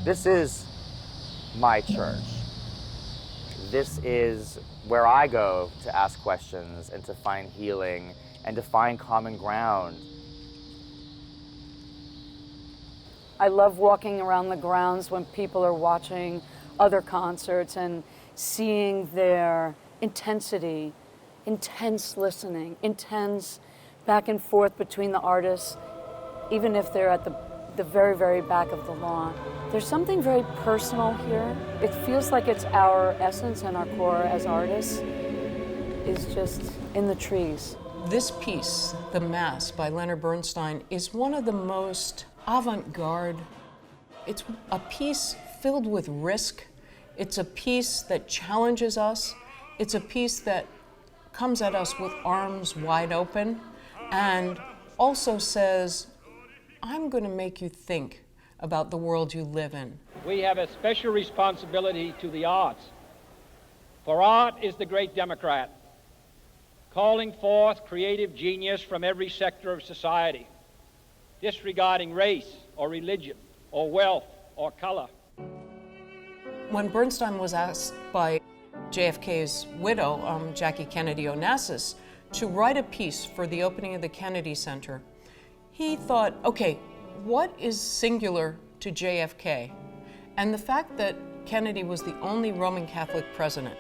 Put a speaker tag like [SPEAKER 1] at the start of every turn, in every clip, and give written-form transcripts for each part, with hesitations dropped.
[SPEAKER 1] This is my church. This is where I go to ask questions and to find healing and to find common ground.
[SPEAKER 2] I love walking around the grounds when people are watching other concerts and seeing their intensity, intense listening, intense back and forth between the artists, even if they're at the very, very back of the lawn. There's something very personal here. It feels like it's our essence and our core as artists is just in the trees.
[SPEAKER 3] This piece, The Mass by Leonard Bernstein, is one of the most avant-garde. It's a piece filled with risk. It's a piece that challenges us. It's a piece that comes at us with arms wide open and also says, I'm going to make you think about the world you live in.
[SPEAKER 4] We have a special responsibility to the arts, for art is the great democrat, calling forth creative genius from every sector of society, disregarding race or religion or wealth or color.
[SPEAKER 3] When Bernstein was asked by JFK's widow, Jackie Kennedy Onassis, to write a piece for the opening of the Kennedy Center, he thought, okay, what is singular to JFK? And the fact that Kennedy was the only Roman Catholic president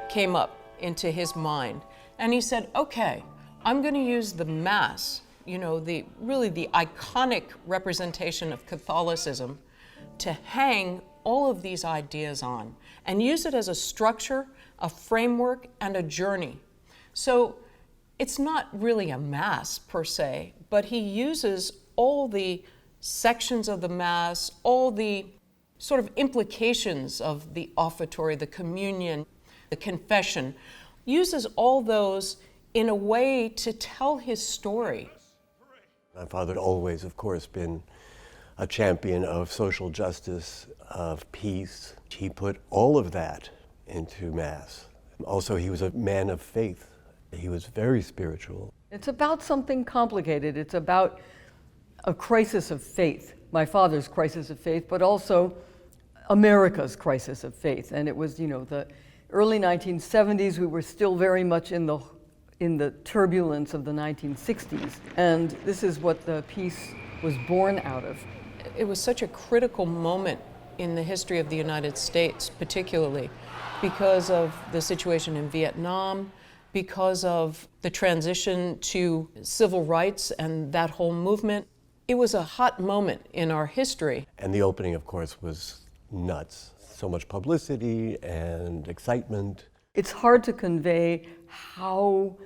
[SPEAKER 3] came up into his mind. And he said, okay, I'm going to use the Mass, really the iconic representation of Catholicism, to hang all of these ideas on and use it as a structure, a framework, and a journey. So it's not really a Mass per se, but he uses all the sections of the Mass, all the sort of implications of the offertory, the communion, the confession, uses all those in a way to tell his story.
[SPEAKER 5] My father had always, of course, been a champion of social justice, of peace. He put all of that into Mass. Also, he was a man of faith. He was very spiritual.
[SPEAKER 6] It's about something complicated. It's about a crisis of faith, my father's crisis of faith, but also America's crisis of faith. And it was, the early 1970s. We were still very much in the turbulence of the 1960s. And this is what the piece was born out of.
[SPEAKER 3] It was such a critical moment in the history of the United States, particularly because of the situation in Vietnam, because of the transition to civil rights and that whole movement. It was a hot moment in our history.
[SPEAKER 5] And the opening, of course, was nuts. So much publicity and excitement.
[SPEAKER 6] It's hard to convey how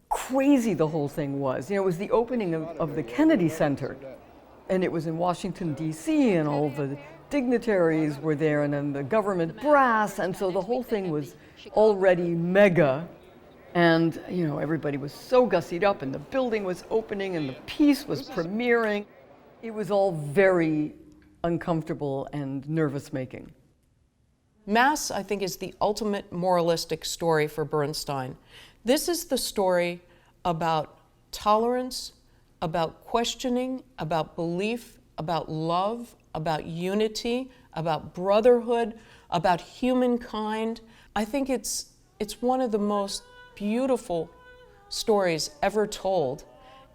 [SPEAKER 6] crazy the whole thing was. It was the opening of the Kennedy Center, and it was in Washington, D.C., and all the dignitaries were there, and then the government brass, and so the whole thing was already mega. And, everybody was so gussied up, and the building was opening, and the piece was premiering. It was all very uncomfortable and nervous-making.
[SPEAKER 3] Mass, I think, is the ultimate moralistic story for Bernstein. This is the story about tolerance, about questioning, about belief, about love, about unity, about brotherhood, about humankind. I think it's one of the most beautiful stories ever told,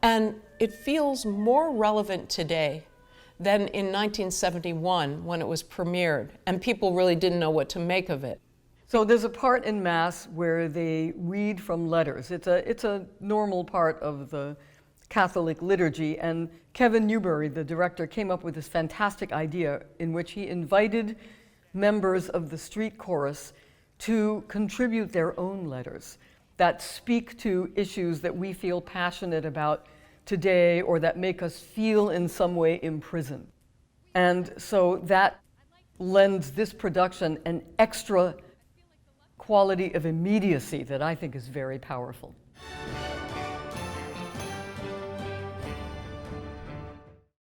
[SPEAKER 3] and it feels more relevant today than in 1971 when it was premiered, and people really didn't know what to make of it.
[SPEAKER 6] So there's a part in Mass where they read from letters. It's a normal part of the Catholic liturgy, and Kevin Newbury, the director, came up with this fantastic idea in which he invited members of the street chorus to contribute their own letters that speak to issues that we feel passionate about today or that make us feel in some way imprisoned. And so that lends this production an extra quality of immediacy that I think is very powerful.